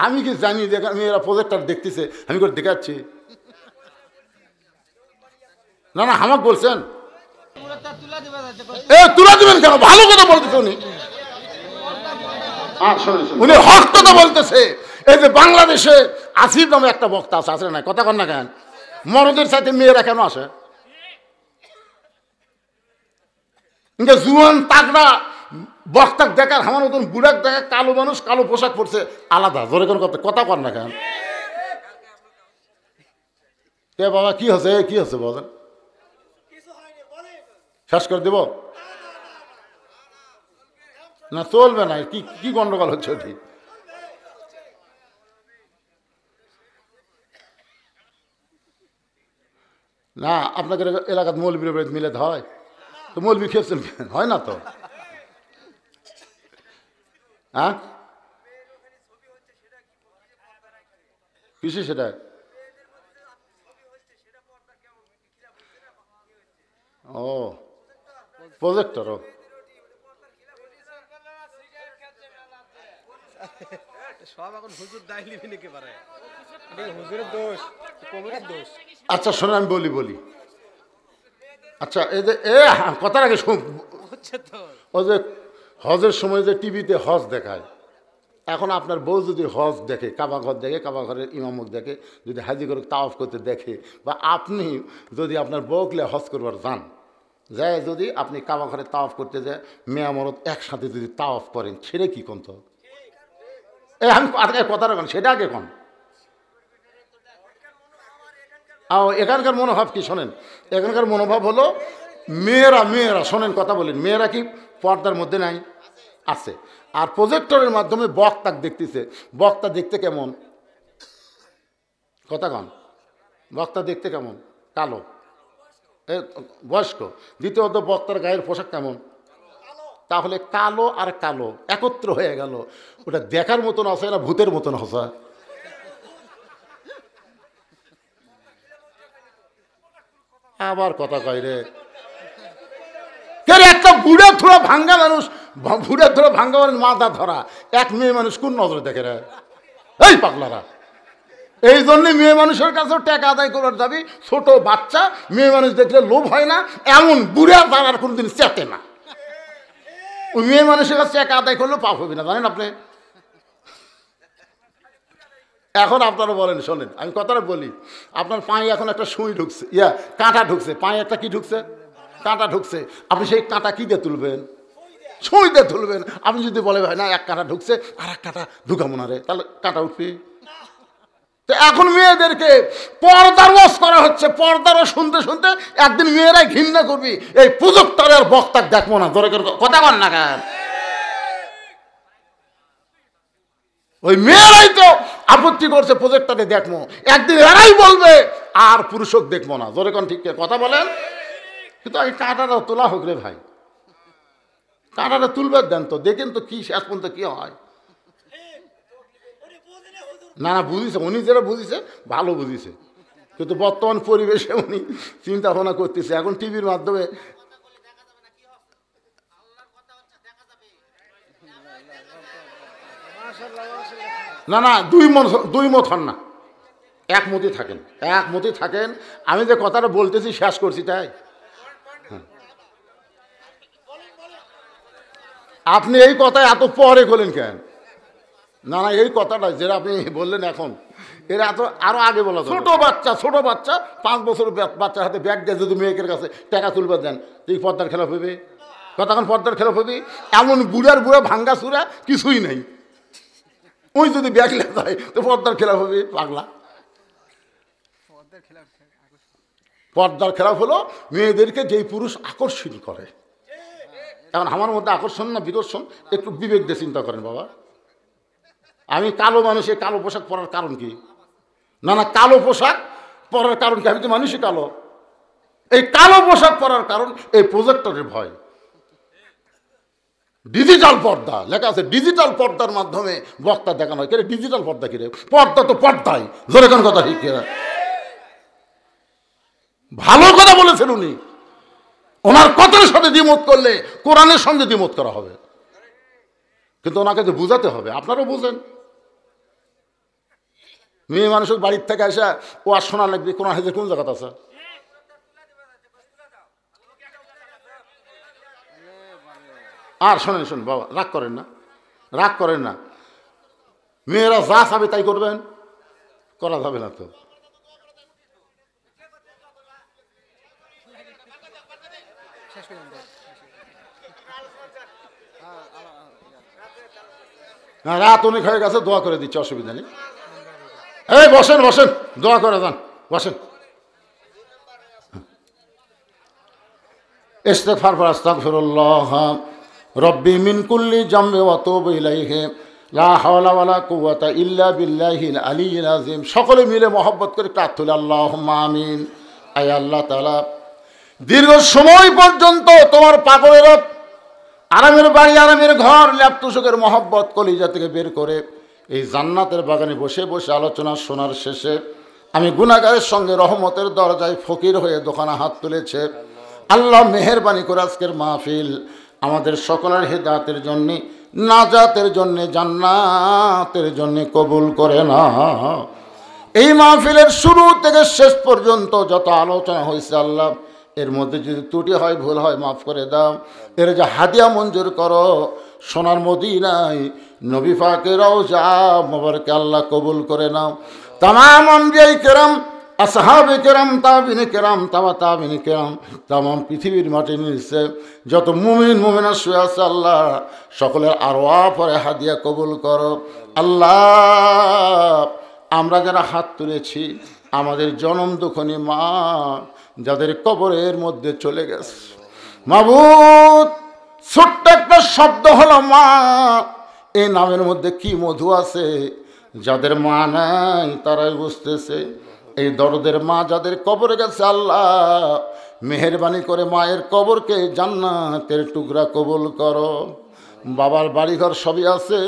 আমি কি জানি যে মেয়েরা প্রজেক্টর দেখতেছে, আমি করে দেখাচ্ছি? না না, আমাকে বলছেন তুলা দিবেন কেন? ভালো কথা বলতেছে উনি, উনি হক কথা বলতেছে। এই যে বাংলাদেশে আসিফ নামে একটা বক্তা আছে, আসে না? কথা কন না কেন? মরদের সাথে মেয়েরা কেন আসে? জুয়ান তাগড়া বক্তাক দেখার আমার মতন বুড়াক দেখা কালো মানুষ কালো পোশাক পরছে আলাদা। জোরে কোন কথা কর না কেন? কে বাবা কি হচ্ছে, কি হচ্ছে বলেন? শেষ করে দেব না? চলবে না। কি কি গন্ডগোল হচ্ছে? ঠিক না, আপনাদের এলাকার মৌলবীর বাড়িতে মিলে হয় তো মৌলবী খেয়েছেন হয় না তো? হ্যাঁ কিসে সেটা? ও প্রজেক্টর। ও সব এখন হুজুর দায় নিবি নাকি পারে? হুজুরের দোষ, কমিটির দোষ। আচ্ছা শোনো, আমি বলি। আচ্ছা এই যে কথার আগে ও যে হজের সময় যে টিভিতে হজ দেখায়, এখন আপনার বউ যদি হজ দেখে, কাবা ঘর দেখে, কাবা ঘরের ইমামক দেখে, যদি হাজি করে তাওয়াফ করতে দেখে, বা আপনি যদি আপনার বউকে হজ করবার যান, যায় যদি আপনি কাবা ঘরে তাওয়াফ করতে যায়, মেয়া মরদ একসাথে যদি তাওয়াফ করেন, ছেড়ে কি কোন তো? আমি কথাটা কোন, সেটা আগে কোন। এখানকার মনোভাব কি শোনেন? এখানকার মনোভাব হলো মেয়েরা শোনেন, কথা বলেন, মেয়েরা কি পর্দার মধ্যে নাই? আছে। আর প্রজেক্টরের মাধ্যমে বক্তা দেখতেছে। বক্তা দেখতে কেমন? কথা কন, বক্তা দেখতে কেমন? কালো, বয়স্ক। দ্বিতীয়ত বক্তার গায়ের পোশাক কেমন? তাহলে কালো আর কালো একত্র হয়ে গেল। ওটা দেখার মতন আছে না ভূতের মতন হসা? আবার কথা কয় রে, একটা বুড়া থোড়া ভাঙ্গা মানুষ, মাথা ধরা এক মেয়ে মানুষ কোন নজরে দেখে রে? এই পাগলারা, এই জন্যে মেয়ে মানুষের কাছেও টাকা আদায় করার দাবি। ছোট বাচ্চা মেয়ে মানুষ দেখলে লোভ হয় না, এমন বুড়া তার কোনদিন চেতে না। ওই মেয়ে মানুষের কাছে টাকা আদায় করলেও পাপ হবে না, জানেন আপনি? এখন আপনারা বলেন, শোনেন আমি কথাটা বলি, আপনার পায়ে এখন একটা সুই ঢুকছে, কাঁটা ঢুকছে, পায়ে একটা কি ঢুকছে? কাঁটা ঢুকছে। আপনি সেই কাঁটা কি দিয়ে তুলবেন? সুই দিয়ে তুলবেন। আপনি যদি বলে ভাই না এক কাঁটা ঢুকছে আর এক কাঁটা ঢুকাবো না রে, তাহলে কাঁটা উঠবে। তো এখন মেয়েদেরকে পর্দার ওয়াজ করা হচ্ছে, পর্দার শুনতে শুনতে একদিন মেয়েরাই ঘৃণা করবি, এই প্রজেক্টরে আর বক্তাক দেখবো না। ধরে কথা কন না কেন? ওই মেয়েরাই তো আপত্তি করছে প্রজেক্টরে দেখবো, একদিন এরাই বলবে আর পুরুষক দেখবো না। জোরে কোন ঠিক কথা বলেন? কিন্তু এই কাঁটাটা তোলা হোক রে ভাই, কাঁটাটা তুলবার দেন তো, দেখেন তো কি শেষ পর্যন্ত কি হয়। না না বুঝিছে, উনি যেটা বুঝিছে ভালো বুঝিছে, কিন্তু বর্তমান পরিবেশে উনি চিন্তা ভাবনা করতেছে। এখন টিভির মাধ্যমে না দুই মত হন না, একমতই থাকেন। আমি যে কথাটা বলতেছি শেষ করছি তাই। আপনি এই কথা এত পরে বলেন কেন? না এই কথাটা যেটা আপনি বললেন এখন, এরা এত আরো আগে বলা। ছোট বাচ্চা 5 বছর বাচ্চার হাতে ব্যাগ দিয়ে যদি মেয়েকের কাছে টাকা তুলবে দেন, তুই পর্দার খেলাফ হইবে? কতক্ষণ পর্দার খেলাফ হইবি? এমন বুড়া ভাঙ্গা চূড়া কিছুই নাই, ওই যদি ব্যাগ লেগে যায় তো পর্দার খেলাফ হবে পাগলা। পর্দার খেলাফ হলো মেয়েদেরকে যেই পুরুষ আকর্ষণ করে। এখন আমার মধ্যে আকর্ষণ না বিদর্শন, একটু বিবেক দিয়ে চিন্তা করেন বাবা। আমি কালো মানুষে কালো পোশাক পরার কারণ কি? না কালো পোশাক পরার কারণ কি? আমি তো মানুষই কালো। এই কালো পোশাক পরার কারণ এই প্রজেক্টরের ভয়। ডিজিটাল পর্দা লেখা আছে, ডিজিটাল পর্দার মাধ্যমে বক্তা দেখানো হয়। ডিজিটাল পর্দা কিরে? পর্দা তো পর্দাই। জোরে কোন কথা ঠিক কিনা? ভালো কথা বলেছেন উনি। ওনার কথার সাথে দ্বিমত করলে কোরআনের সঙ্গে দ্বিমত করা হবে, কিন্তু ওনাকে তো বুঝাতে হবে। আপনারাও বুঝেন, মেয়ে মানুষের বাড়ির থেকে আসা ও আর শোনা লাগবে কোন হাদিসের কোন জায়গাতে আছে? আর শোনেন শুন বাবা, রাগ করেন না, রাগ করেন না। মেয়েরা যা চাবে তাই করবেন, করা যাবে না তো। না, রাত অনেক হয়ে গেছে, দোয়া করে দিচ্ছে, অসুবিধা নেই। এই বসেন বসেন, দোয়া করে যান, বসেন। ইস্তিগফার পড়া, আস্তাগফিরুল্লাহ রব্বি মিন কুল্লি জামবি ওয়া তুবু ইলাইহি লা হাওলা ওয়ালা কুওয়াতা ইল্লা বিল্লাহিল আলিয়্যিল আযীম। সকলে মিলে মহব্বত করে কাত তুলে আল্লাহুম্মা আমিন। আয় আল্লাহ তাআলা, দীর্ঘ সময় পর্যন্ত তোমার পাগলেরা আরামের বাড়ি, আরামের ঘর, ল্যাপটুসুকের মহব্বত কলিজা থেকে বের করে এই জান্নাতের বাগানে বসে বসে আলোচনা শোনার শেষে আমি গুনাহগারের সঙ্গে রহমতের দরজায় ফকির হয়ে দোকানে হাত তুলেছে। আল্লাহ মেহেরবানি করে আজকের মাহফিল আমাদের সকলের হেদায়েতের জন্যে, নাজাতের জন্যে, জান্নাতের জন্যে কবুল করে না। এই মাহফিলের শুরু থেকে শেষ পর্যন্ত যত আলোচনা হয়েছে আল্লাহ, এর মধ্যে যদি ত্রুটি হয়, ভুল হয়, মাফ করে দাও। এর যে হাদিয়া মঞ্জুর করো সোনার মদিনায় নবী পাকের রওজা মোবারকে আল্লাহ কবুল করে নাও। তামাম আম্বিয়ায়ে কেরাম, আসহাবে কেরাম, তাবিনে কেরাম, তাবিনে কেরাম, তামাম পৃথিবীর মাটির নিচে যত মুমিন মুমিনা শুয়ে আছে আল্লাহ, সকলের আরওয়াহ পরে হাদিয়া কবুল করো আল্লাহ। আমরা যারা হাত তুলেছি, আমাদের জনম দুঃখনী মা যাদের কবরের মধ্যে চলে গেছে, মাবুদ ছোট্ট একটা শব্দ হলো মা, এই নামের মধ্যে কি মধু আছে। যাদের মা নাই তারাই বুঝতেছে। এই দরদের মা যাদের কবরে গেছে আল্লাহ, মেহেরবানি করে মায়ের কবরকে জান্নাতের টুকরা কবুল করো। বাবার বাড়িঘর সবই আছে,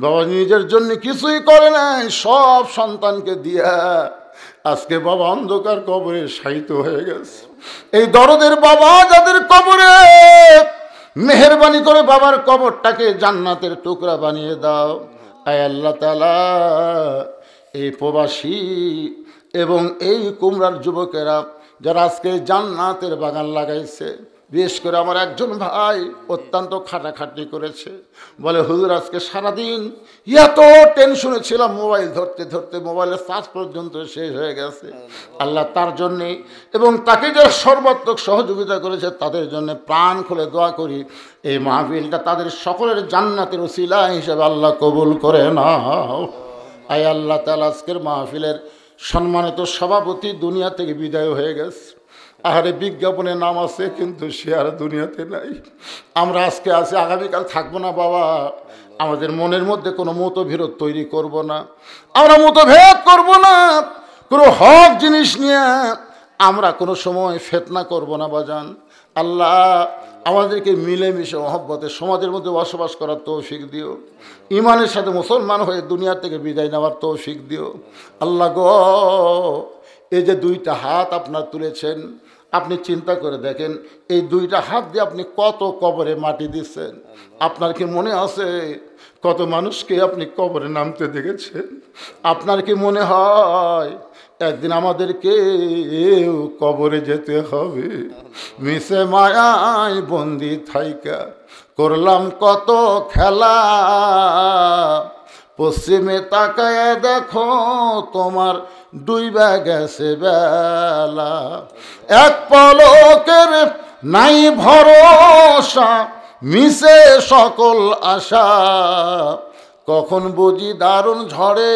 বাবা নিজের জন্য কিছুই করে নাই, সব সন্তানকে দিয়া আজকে বাবা অন্ধকার কবরে শায়িত হয়ে গেছে। এই দরদের বাবা যাদের কবরে, মেহেরবানি করে বাবার কবরটাকে জান্নাতের টুকরা বানিয়ে দাও। আয় আল্লাহ তাআলা, এই প্রবাসী এবং এই কুমড়ার যুবকেরা যারা আজকে জান্নাতের বাগান লাগাইছে, বিশেষ করে আমার একজন ভাই অত্যন্ত খাটাখাটি করেছে, বলে হুজুর আজকে সারাদিন এত টেনশনে ছিলাম, মোবাইল ধরতে ধরতে মোবাইলের চার্জ পর্যন্ত শেষ হয়ে গেছে। আল্লাহ তার জন্যে এবং তাকে যারা সর্বাত্মক সহযোগিতা করেছে তাদের জন্য প্রাণ খুলে দোয়া করি, এই মাহফিলটা তাদের সকলের জান্নাতের ওসিলা হিসেবে আল্লাহ কবুল করে নাও। আয় আল্লাহ তাআলা, আজকের মাহফিলের সম্মানিত সভাপতি দুনিয়া থেকে বিদায় হয়ে গেছে। আহারে বিজ্ঞাপনে নাম আছে কিন্তু সে আর দুনিয়াতে নাই। আমরা আজকে আছি, আগামীকাল থাকবো না বাবা। আমাদের মনের মধ্যে কোনো মতবিরোধ তৈরি করব না, আমরা মতভেদ করব না, কোনো হক জিনিস নিয়ে আমরা কোনো সময় ফিতনা করব না বাজান। আল্লাহ আমাদেরকে মিলেমিশে মহব্বতে সমাজের মধ্যে বসবাস করার তৌফিক দিও, ইমানের সাথে মুসলমান হয়ে দুনিয়া থেকে বিদায় নেওয়ার তৌফিক দিও। আল্লাহ গো, এই যে দুইটা হাত আপনার তুলেছেন, আপনি চিন্তা করে দেখেন, এই দুইটা হাত দিয়ে আপনি কত কবরে মাটি দিচ্ছেন। আপনার কি মনে আছে কত মানুষকে আপনি কবরে নামতে দেখেছেন? আপনার কি মনে হয় একদিন আমাদেরকে কবরে যেতে হবে? মিশে মায়ায় বন্দি থাইকা করলাম কত খেলা, পশ্চিমে তাকায় দেখো তোমার ডুইবা গেছে বেলা, এক পলকের নাই ভরসা, মিশে সকল আশা, কখন বুঝি দারুণ ঝড়ে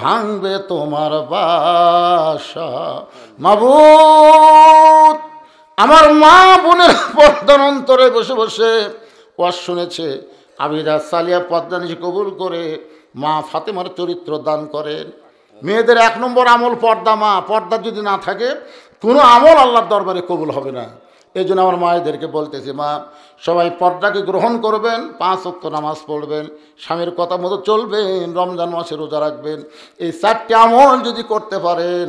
ভাঙবে তোমার বাসা। মাবুদ, আমার মা বোনের পর্দার অন্তরে বসে বসে ওয়াজ শুনেছে, আবিরা সালিয়া পর্দানিশি কবুল করে মা ফাতেমার চরিত্র দান করেন। মেয়েদের 1 নম্বর আমল পর্দা। মা পর্দা যদি না থাকে কোনো আমল আল্লাহর দরবারে কবুল হবে না। এই জন্য আমার মায়েদেরকে বলতেছি, মা সবাই পর্দাকে গ্রহণ করবেন, 5 ওয়াক্ত নামাজ পড়বেন, স্বামীর কথা মতো চলবেন, রমজান মাসে রোজা রাখবেন। এই 4টি আমল যদি করতে পারেন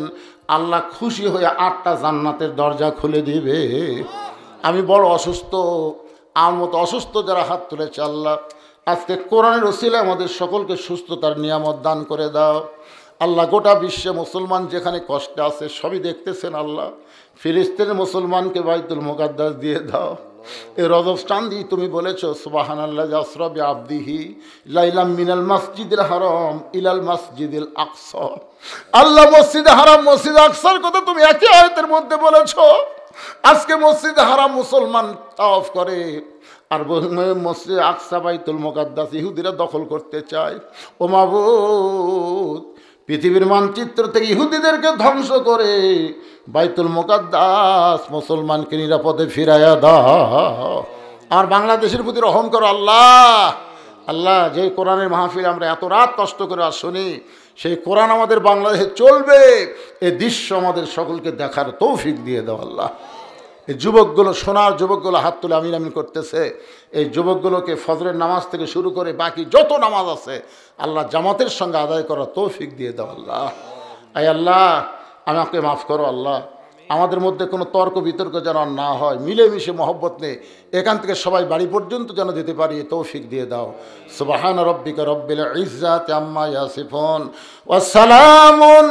আল্লাহ খুশি হয়ে 8টা জান্নাতের দরজা খুলে দিবে। আমি বড় অসুস্থ, আমার মতো অসুস্থ যারা হাত তুলেছে আল্লাহ আজকে কোরআনের ওসিলায় আমাদের সকলকে সুস্থতার নিয়ামত দান করে দাও। আল্লাহ গোটা বিশ্বে মুসলমান যেখানে কষ্টে আছে সবই দেখতেছেন আল্লাহ। ফিলিস্তিনের মুসলমানকে বাইতুল মুকাদ্দাস দিয়ে দাও। এই রজব চাঁদি তুমি বলেছো সুবহানাল্লাহ আসরা বিআবদিহি লাইলাম মিনাল মসজিদিল হারাম ইলাল মসজিদিল আকসা। আল্লাহ মসজিদে হারাম মসজিদ আকসার কথা তুমি একই আয়াতের মধ্যে বলেছো। আজকে মসজিদে হারাম মুসলমান তাওয়াফ করে, আর মসজিদ আকসা বাইতুল মুকাদ্দাস ইহুদিরা দখল করতে চায়। ও মাবুদ, পৃথিবীর মানচিত্র থেকে ইহুদিদেরকে ধ্বংস করে বাইতুল মুকাদ্দাস মুসলমানকে নিরাপদে ফিরাইয়া দাও। আর বাংলাদেশের প্রতি রহম করো আল্লাহ। আল্লাহ, যে কোরআনের মাহফিল আমরা এত রাত কষ্ট করে আর শুনি, সেই কোরআন আমাদের বাংলাদেশে চলবে, এই দৃশ্য আমাদের সকলকে দেখার তৌফিক দিয়ে দাও আল্লাহ। এই যুবকগুলো, সোনার যুবকগুলো হাত তুলে আমিন আমিন করতেছে। এই যুবকগুলোকে ফজরের নামাজ থেকে শুরু করে বাকি যত নামাজ আছে আল্লাহ জামাতের সঙ্গে আদায় করার তৌফিক দিয়ে দাও আল্লাহ। আয় আল্লাহ, আমাকে মাফ করো আল্লাহ। আমাদের মধ্যে কোনো তর্ক বিতর্ক যেন না হয়, মিলেমিশে মহব্বত নেই এখান থেকে সবাই বাড়ি পর্যন্ত যেন যেতে পারি, তৌফিক দিয়ে দাও। সুবহান রব্বিকা রব্বিল ইজ্জাতি আম্মা ইয়াসিফুন ওয়া সালামুন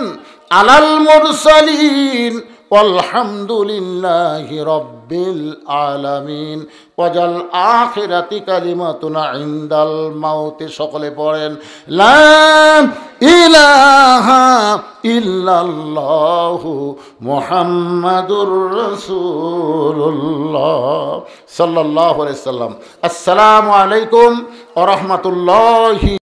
আলাল মুরসালিন walhamdulillahi rabbil alamin wajal akhirati kalimatuna indal mauti। সকলে পড়েন লা ইলাহা ইল্লাল্লাহু মুহাম্মাদুর রাসূলুল্লাহ সাল্লাল্লাহু আলাইহি সাল্লাম। আসসালামু আলাইকুম ওয়া রাহমাতুল্লাহি।